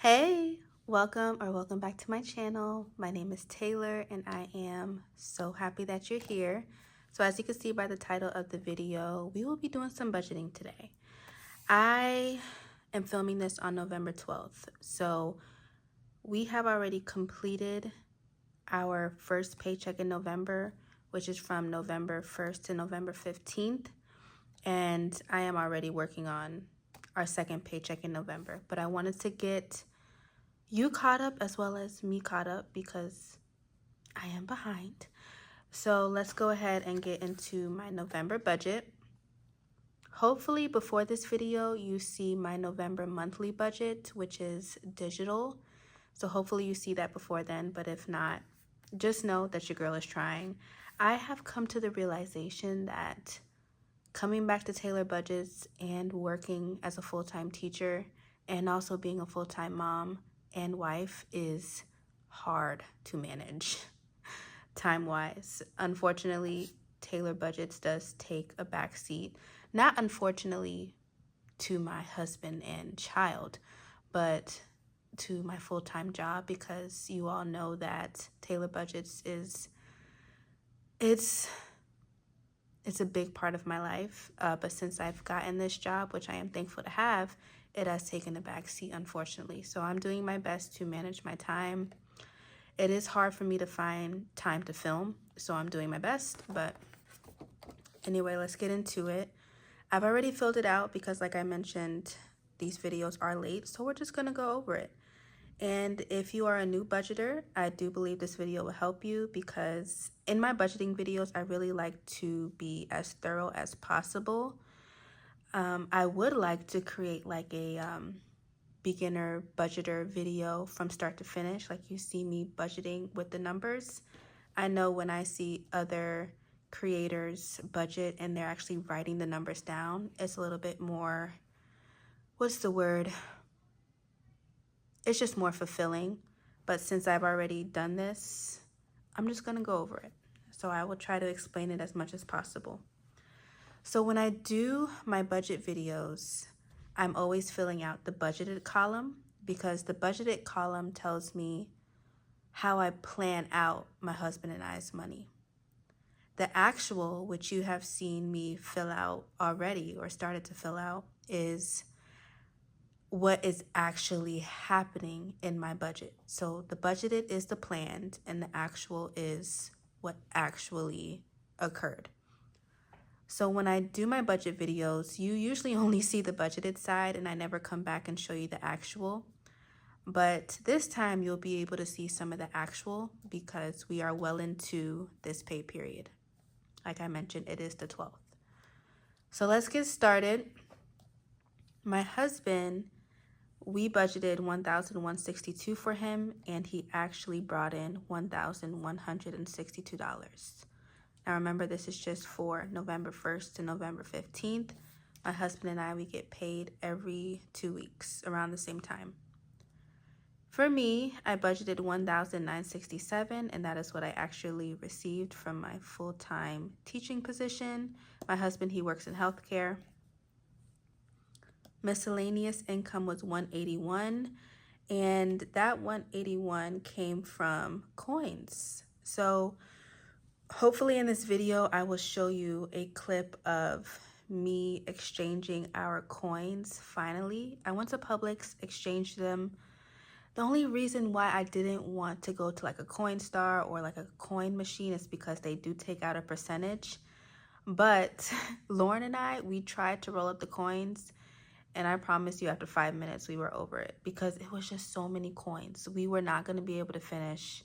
Hey, welcome back to my channel. My name is Taylor and I am so happy that you're here. So as you can see by the title of the video, we will be doing some budgeting today. I am filming this on November 12th. So we have already completed our first paycheck in November, which is from November 1st to November 15th. And I am already working on our second paycheck in November. But I wanted to get you caught up as well as me caught up because I am behind. So let's go ahead and get into my November budget. Hopefully before this video, you see my November monthly budget, which is digital. So hopefully you see that before then, but if not, just know that your girl is trying. I have come to the realization that coming back to Taylorbudgets and working as a full-time teacher and also being a full-time mom and wife is hard to manage time-wise. Unfortunately, Taylorbudgets does take a backseat. Not unfortunately to my husband and child, but to my full-time job, because you all know that Taylorbudgets it's a big part of my life. But since I've gotten this job, which I am thankful to have, it has taken a backseat, unfortunately. So I'm doing my best to manage my time. It is hard for me to find time to film, so I'm doing my best. But anyway, let's get into it. I've already filled it out because, like I mentioned, these videos are late, so we're just gonna go over it. And if you are a new budgeter, I do believe this video will help you, because in my budgeting videos, I really like to be as thorough as possible. I would like to create like a beginner budgeter video from start to finish, like you see me budgeting with the numbers. I know when I see other creators budget and they're actually writing the numbers down, it's a little bit more, what's the word? It's just more fulfilling. But since I've already done this, I'm just gonna go over it. So I will try to explain it as much as possible. So when I do my budget videos, I'm always filling out the budgeted column, because the budgeted column tells me how I plan out my husband and I's money. The actual, which you have seen me fill out already or started to fill out, is what is actually happening in my budget. So the budgeted is the planned and the actual is what actually occurred. So when I do my budget videos, you usually only see the budgeted side and I never come back and show you the actual. But this time you'll be able to see some of the actual because we are well into this pay period. Like I mentioned, it is the 12th. So let's get started. My husband, we budgeted $1,162 for him, and he actually brought in $1,162. Now remember, this is just for November 1st to November 15th. My husband and I, we get paid every 2 weeks around the same time. For me, I budgeted $1,967, and that is what I actually received from my full-time teaching position. My husband, he works in healthcare. Miscellaneous income was $181, and that $181 came from coins. So hopefully in this video, I will show you a clip of me exchanging our coins. Finally, I went to Publix, exchanged them. The only reason why I didn't want to go to like a Coinstar or like a coin machine is because they do take out a percentage. But Lauren and I, we tried to roll up the coins, and I promise you after 5 minutes, we were over it because it was just so many coins. We were not going to be able to finish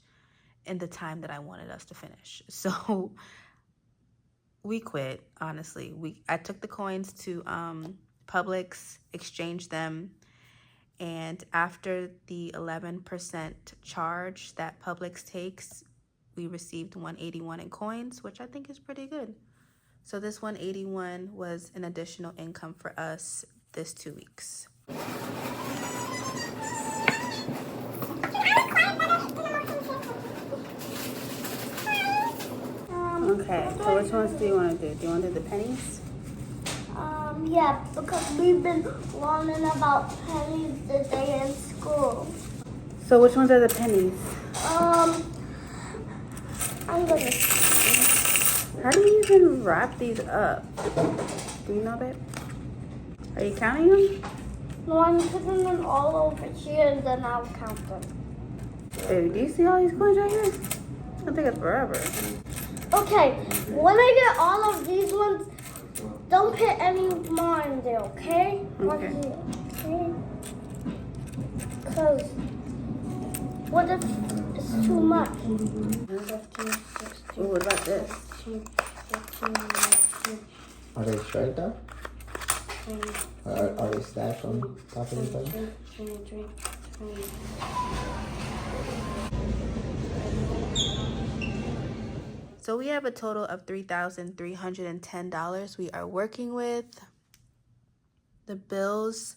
in the time that I wanted us to finish. So we quit, honestly. I took the coins to Publix, exchanged them, and after the 11% charge that Publix takes, we received $181 in coins, which I think is pretty good. So this $181 was an additional income for us this 2 weeks. Okay, so which ones do you want to do? Do you want to do the pennies? Yeah, because we've been learning about pennies today in school. So which ones are the pennies? I'm gonna. How do you even wrap these up? Do you know that? Are you counting them? No, I'm putting them all over here and then I'll count them. Baby, do you see all these coins right here? It's gonna take us forever. Okay, when I get all of these ones, don't put any more in there, okay? Okay. Okay? Because what if it's too much? 15, 16, Ooh, what about this? 17, 18, 19, Are they straight up? 20, Are they stacked on top of each other? 23, 20. So we have a total of $3,310 we are working with. The bills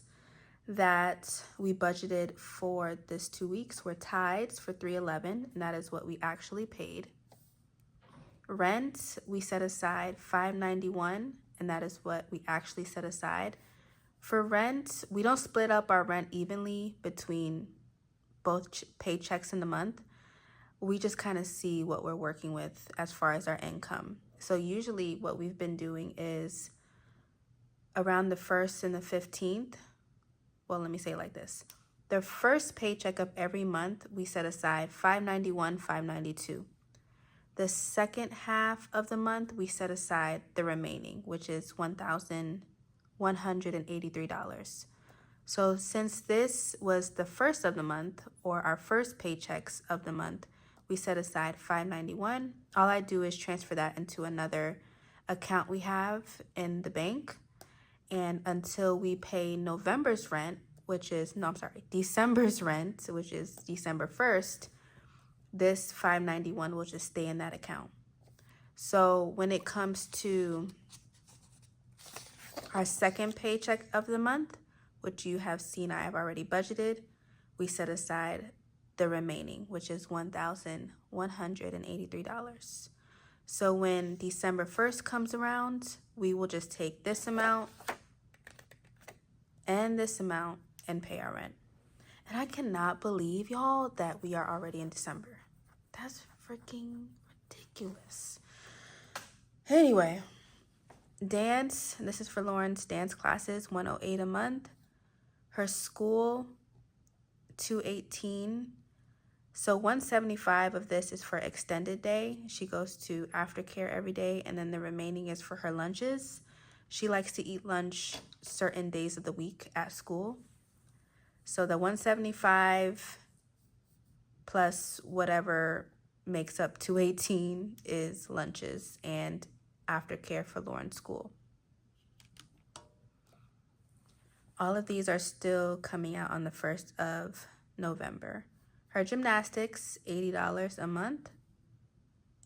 that we budgeted for this 2 weeks were tithes for $311, and that is what we actually paid. Rent, we set aside $591, and that is what we actually set aside. For rent, we don't split up our rent evenly between both paychecks in the month. We just kind of see what we're working with as far as our income. So usually what we've been doing is around the 1st and the 15th. Well, let me say it like this. The first paycheck of every month, we set aside $591, $592. The second half of the month, we set aside the remaining, which is $1,183. So since this was the first of the month, or our first paychecks of the month, we set aside $591. All I do is transfer that into another account we have in the bank. And until we pay December's rent, which is December 1st, this $591 will just stay in that account. So when it comes to our second paycheck of the month, which you have seen I have already budgeted, we set aside the remaining, which is $1,183. So when December 1st comes around, we will just take this amount and this amount and pay our rent. And I cannot believe, y'all, that we are already in December. That's freaking ridiculous. Anyway, dance, and this is for Lauren's dance classes, $108 a month. Her school, $218. So $175 of this is for extended day. She goes to aftercare every day, and then the remaining is for her lunches. She likes to eat lunch certain days of the week at school. So the $175 plus whatever makes up $218 is lunches and aftercare for Lauren's school. All of these are still coming out on the 1st of November. Her gymnastics, $80 a month.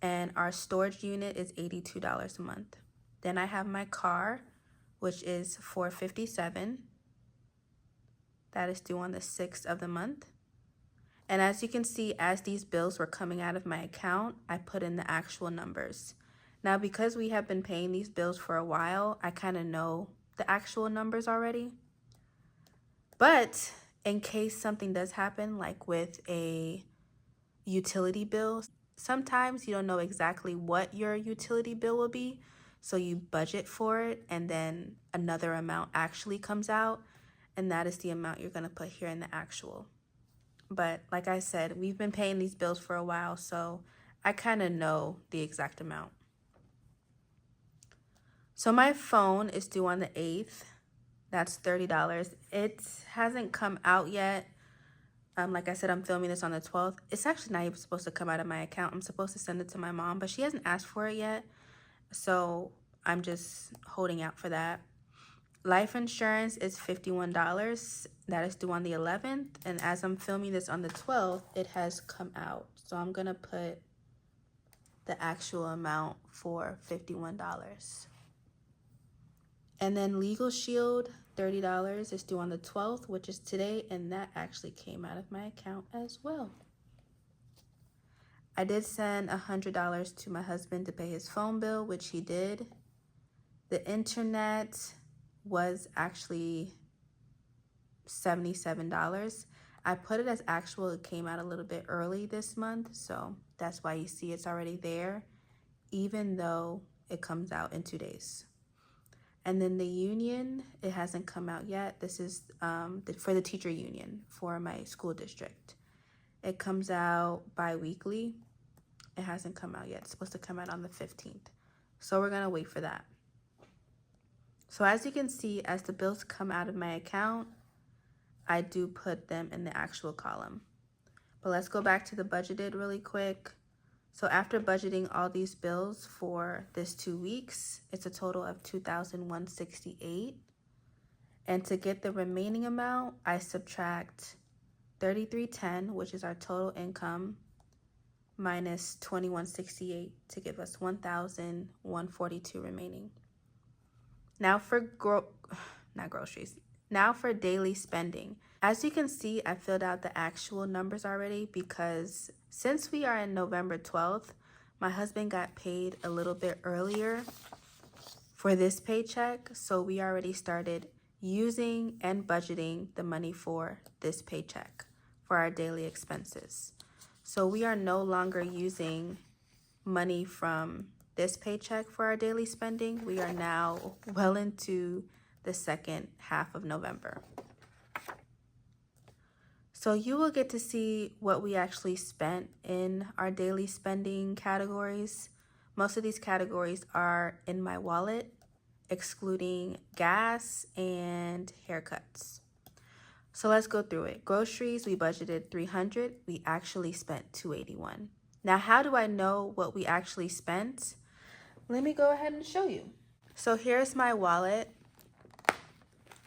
And our storage unit is $82 a month. Then I have my car, which is $457. That is due on the 6th of the month. And as you can see, as these bills were coming out of my account, I put in the actual numbers. Now, because we have been paying these bills for a while, I kind of know the actual numbers already. But in case something does happen, like with a utility bill, sometimes you don't know exactly what your utility bill will be. So you budget for it, and then another amount actually comes out, and that is the amount you're going to put here in the actual. But like I said, we've been paying these bills for a while, so I kind of know the exact amount. So my phone is due on the 8th. That's $30. It hasn't come out yet. Like I said, I'm filming this on the 12th. It's actually not even supposed to come out of my account. I'm supposed to send it to my mom, but she hasn't asked for it yet. So I'm just holding out for that. Life insurance is $51. That is due on the 11th. And as I'm filming this on the 12th, it has come out. So I'm going to put the actual amount for $51. And then Legal Shield, $30 is due on the 12th, which is today. And that actually came out of my account as well. I did send $100 to my husband to pay his phone bill, which he did. The internet was actually $77. I put it as actual. It came out a little bit early this month, so that's why you see it's already there, even though it comes out in 2 days. And then the union, it hasn't come out yet. This is for the teacher union for my school district. It comes out bi-weekly. It hasn't come out yet. It's supposed to come out on the 15th. So we're gonna wait for that. So as you can see, as the bills come out of my account, I do put them in the actual column. But let's go back to the budgeted really quick. So after budgeting all these bills for this 2 weeks, it's a total of $2,168. And to get the remaining amount, I subtract $3,310, which is our total income, minus $2,168 to give us $1,142 remaining. Now for not groceries. Now for daily spending. As you can see, I filled out the actual numbers already because since we are in November 12th, my husband got paid a little bit earlier for this paycheck. So we already started using and budgeting the money for this paycheck for our daily expenses. So we are no longer using money from this paycheck for our daily spending. We are now well into the second half of November. So you will get to see what we actually spent in our daily spending categories. Most of these categories are in my wallet, excluding gas and haircuts. So let's go through it. Groceries, we budgeted $300. We actually spent $281. Now, how do I know what we actually spent? Let me go ahead and show you. So here's my wallet.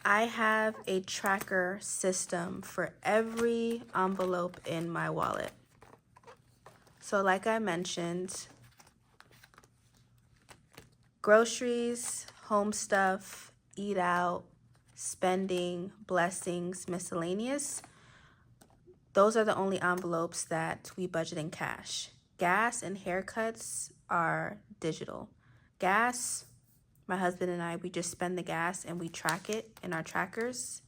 I have a tracker system for every envelope in my wallet. So like I mentioned, groceries, home stuff, eat out, spending, blessings, miscellaneous. Those are the only envelopes that we budget in cash. Gas and haircuts are digital. Gas, my husband and I, we just spend the gas and we track it in our trackers.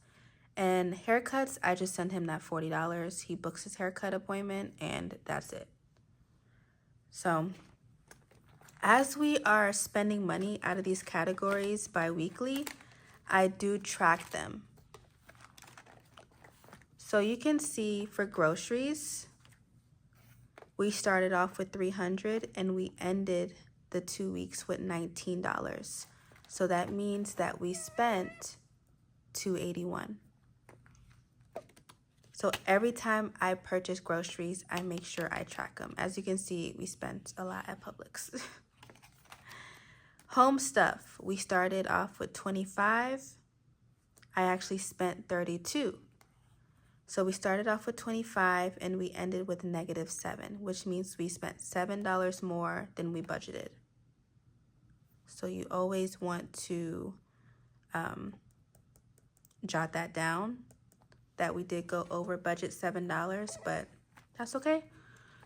And haircuts, I just send him that $40. He books his haircut appointment and that's it. So as we are spending money out of these categories bi-weekly, I do track them. So you can see for groceries, we started off with $300 and we ended the 2 weeks with $19. So that means that we spent $281. So every time I purchase groceries, I make sure I track them. As you can see, we spent a lot at Publix. Home stuff, we started off with $25. I actually spent $32. So we started off with $25 and we ended with -7, which means we spent $7 more than we budgeted. So you always want to jot that down, that we did go over budget $7, but that's okay.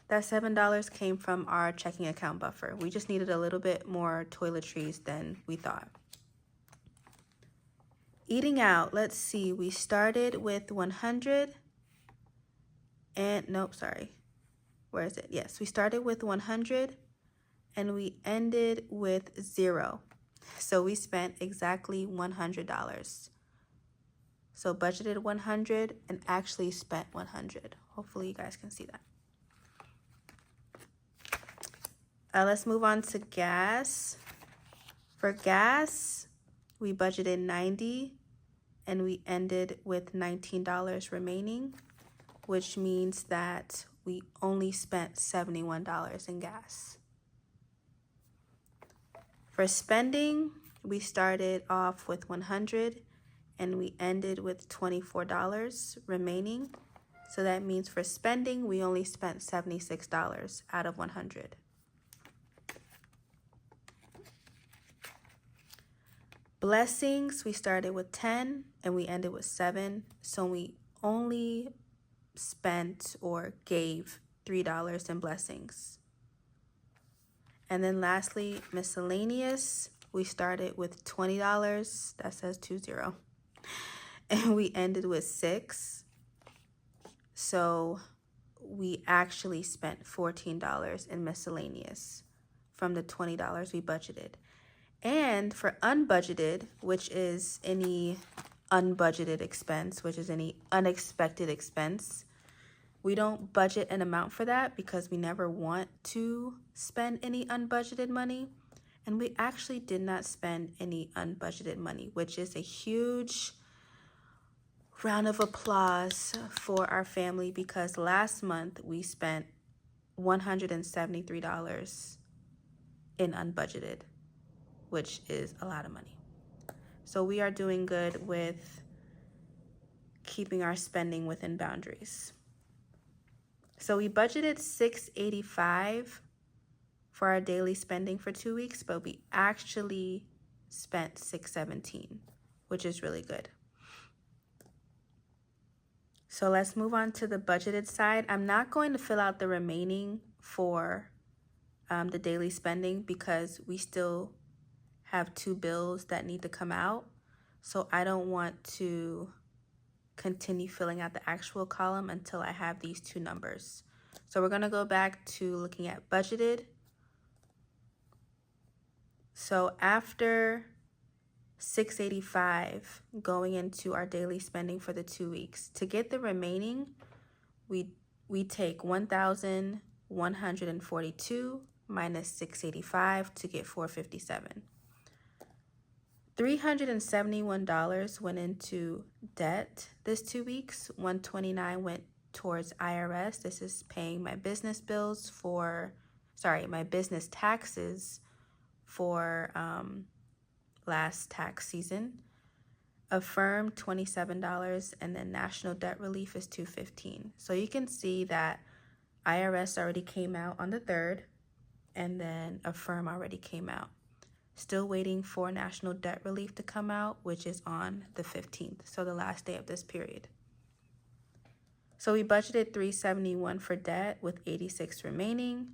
That $7 came from our checking account buffer. We just needed a little bit more toiletries than we thought. Eating out, let's see, we started with $100 and, nope, sorry. Where is it? Yes, we started with $100 and we ended with $0. So we spent exactly $100. So budgeted $100 and actually spent $100. Hopefully you guys can see that. Let's move on to gas. For gas, we budgeted $90 and we ended with $19 remaining, which means that we only spent $71 in gas. For spending, we started off with $100 and we ended with $24 remaining. So that means for spending, we only spent $76 out of $100. Blessings, we started with 10 and we ended with 7. So we only spent or gave $3 in blessings. And then lastly, miscellaneous, we started with $20. That says 20. And we ended with 6. So we actually spent $14 in miscellaneous from the $20 we budgeted. And for unbudgeted, which is any unbudgeted expense, which is any unexpected expense, we don't budget an amount for that because we never want to spend any unbudgeted money. And we actually did not spend any unbudgeted money, which is a huge round of applause for our family because last month we spent $173 in unbudgeted, which is a lot of money. So we are doing good with keeping our spending within boundaries. So we budgeted $685 for our daily spending for 2 weeks, but we actually spent $617, which is really good. So let's move on to the budgeted side. I'm not going to fill out the remaining for the daily spending because we still have 2 bills that need to come out. So I don't want to continue filling out the actual column until I have these 2 numbers. So we're going to go back to looking at budgeted. So after $685 going into our daily spending for the 2 weeks, to get the remaining, we take $1,142 minus $685 to get $457. $371 went into debt this 2 weeks. $129 went towards IRS. This is paying my business bills my business taxes for last tax season. Affirm $27, and then national debt relief is $215. So you can see that IRS already came out on the 3rd, and then Affirm already came out. Still waiting for national debt relief to come out, which is on the 15th, so the last day of this period. So we budgeted $371 for debt with $86 remaining.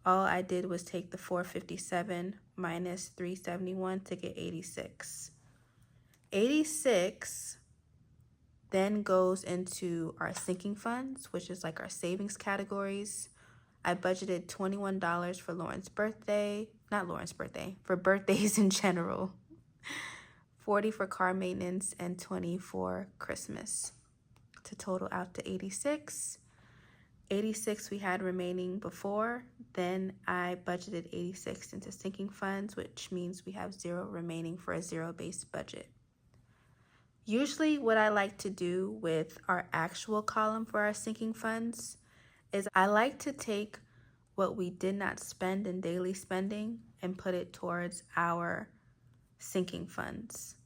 All I did was take the $457 minus $371 to get $86. $86 then goes into our sinking funds, which is like our savings categories. I budgeted $21 for for birthdays in general. $40 for car maintenance and $20 for Christmas, to total out to $86. $86 we had remaining before, then I budgeted $86 into sinking funds, which means we have $0 remaining for a zero-based budget. Usually what I like to do with our actual column for our sinking funds is I like to take what we did not spend in daily spending and put it towards our sinking funds.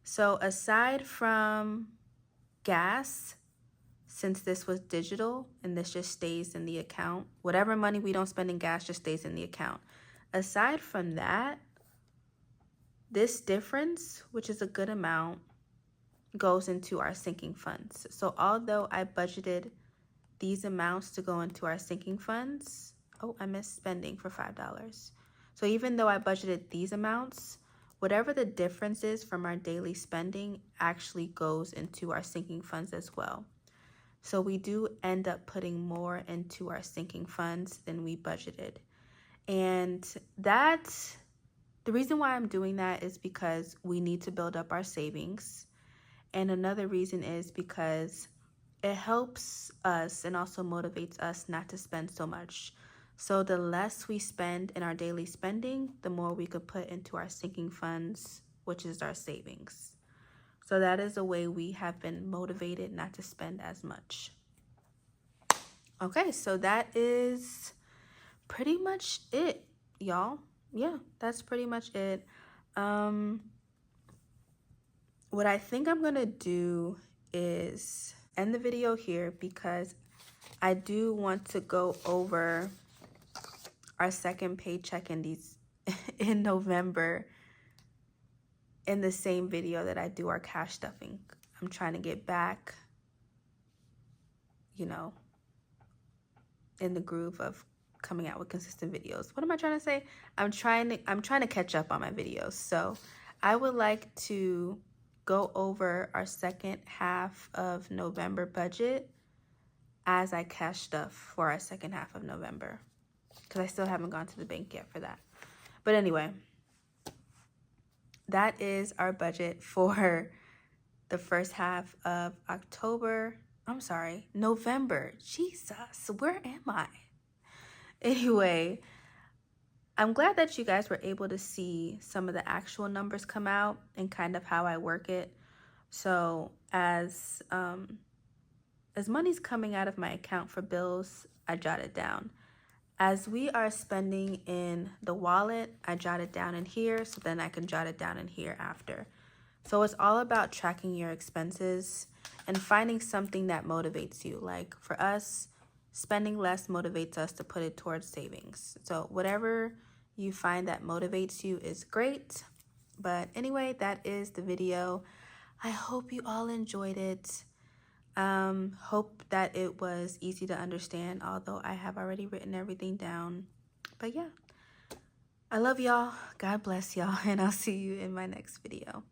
So aside from gas, since this was digital and this just stays in the account, whatever money we don't spend in gas just stays in the account. Aside from that, this difference, which is a good amount, goes into our sinking funds. So although I budgeted these amounts to go into our sinking funds, I missed spending for $5. So even though I budgeted these amounts, whatever the difference is from our daily spending actually goes into our sinking funds as well. So we do end up putting more into our sinking funds than we budgeted. And the reason why I'm doing that is because we need to build up our savings. And another reason is because it helps us and also motivates us not to spend so much. So the less we spend in our daily spending, the more we could put into our sinking funds, which is our savings. So that is a way we have been motivated not to spend as much. Okay, so that is pretty much it, y'all. Yeah, that's pretty much it. What I think I'm gonna do is end the video here because I do want to go over our second paycheck in November in the same video that I do our cash stuffing. I'm trying to get back, in the groove of coming out with consistent videos. What am I trying to say? I'm trying to catch up on my videos. So I would like to go over our second half of November budget as I cash stuff for our second half of November, because I still haven't gone to the bank yet for that. But anyway, that is our budget for the first half of November. Jesus, where am I? Anyway, I'm glad that you guys were able to see some of the actual numbers come out and kind of how I work it. So as money's coming out of my account for bills, I jot it down. As we are spending in the wallet, I jot it down in here, so then I can jot it down in here after. So it's all about tracking your expenses and finding something that motivates you. Like for us, spending less motivates us to put it towards savings. So whatever you find that motivates you is great. But anyway, that is the video. I hope you all enjoyed it. Hope that it was easy to understand, although I have already written everything down. But yeah, I love y'all. God bless y'all, and I'll see you in my next video.